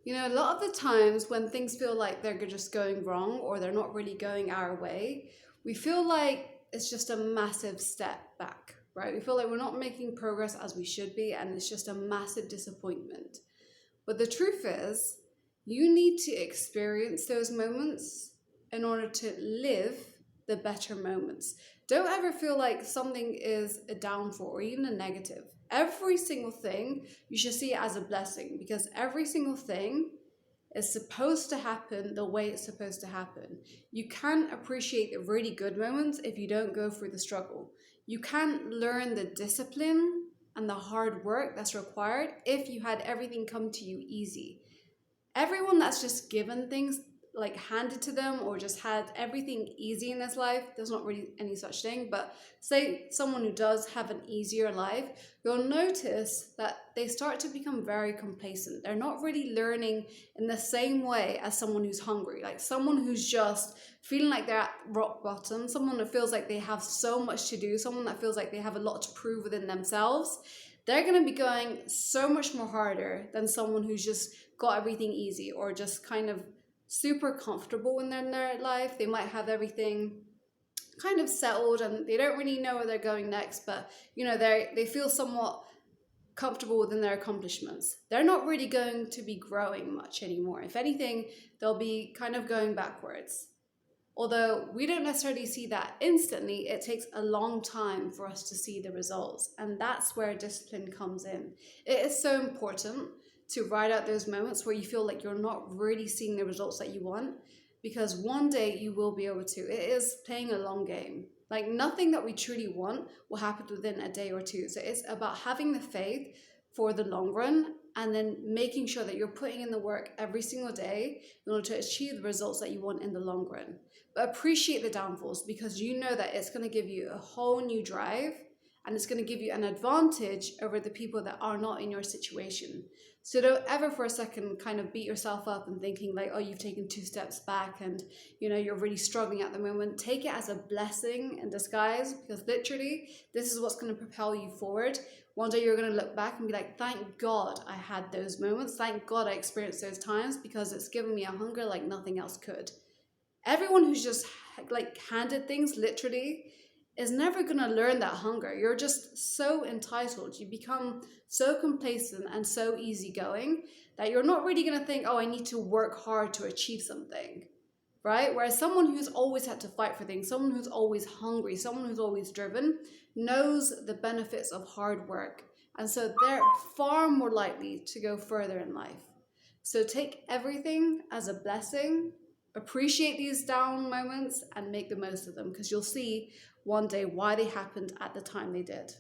A lot of the times when things feel like they're just going wrong or they're not really going our way, we feel like it's just a massive step back, right? We feel like we're not making progress as we should be, and it's just a massive disappointment. But the truth is, you need to experience those moments in order to live the better moments. Don't ever feel like something is a downfall or even a negative. Every single thing, you should see it as a blessing, because every single thing is supposed to happen the way it's supposed to happen. You can't appreciate the really good moments if you don't go through the struggle. You can't learn the discipline and the hard work that's required if you had everything come to you easy. Everyone that's just given things like handed to them or just had everything easy in this life, there's not really any such thing, but say someone who does have an easier life, you'll notice that they start to become very complacent. They're not really learning in the same way as someone who's hungry, like someone who's just feeling like they're at rock bottom, someone that feels like they have so much to do, someone that feels like they have a lot to prove within themselves. They're going to be going so much more harder than someone who's just got everything easy or just kind of super comfortable in their life. They might have everything kind of settled and they don't really know where they're going next, but they feel somewhat comfortable within their accomplishments. They're not really going to be growing much anymore. If anything, they'll be kind of going backwards. Although we don't necessarily see that instantly, it takes a long time for us to see the results. And that's where discipline comes in. It is so important to ride out those moments where you feel like you're not really seeing the results that you want, because one day you will be able to. It is playing a long game. Like nothing that we truly want will happen within a day or two. So it's about having the faith for the long run and then making sure that you're putting in the work every single day in order to achieve the results that you want in the long run. But appreciate the downfalls, because you know that it's going to give you a whole new drive and it's going to give you an advantage over the people that are not in your situation. So don't ever for a second kind of beat yourself up and thinking like, oh, you've taken 2 steps back and you're really struggling at the moment. Take it as a blessing in disguise, because literally this is what's going to propel you forward. One day you're going to look back and be like, thank God I had those moments. Thank God I experienced those times, because it's given me a hunger like nothing else could. Everyone who's just like handed things literally is never going to learn that hunger. You're just so entitled. You become so complacent and so easygoing that you're not really going to think, oh, I need to work hard to achieve something, right? Whereas someone who's always had to fight for things, someone who's always hungry, someone who's always driven, knows the benefits of hard work. And so they're far more likely to go further in life. So take everything as a blessing. Appreciate these down moments and make the most of them, because you'll see one day why they happened at the time they did.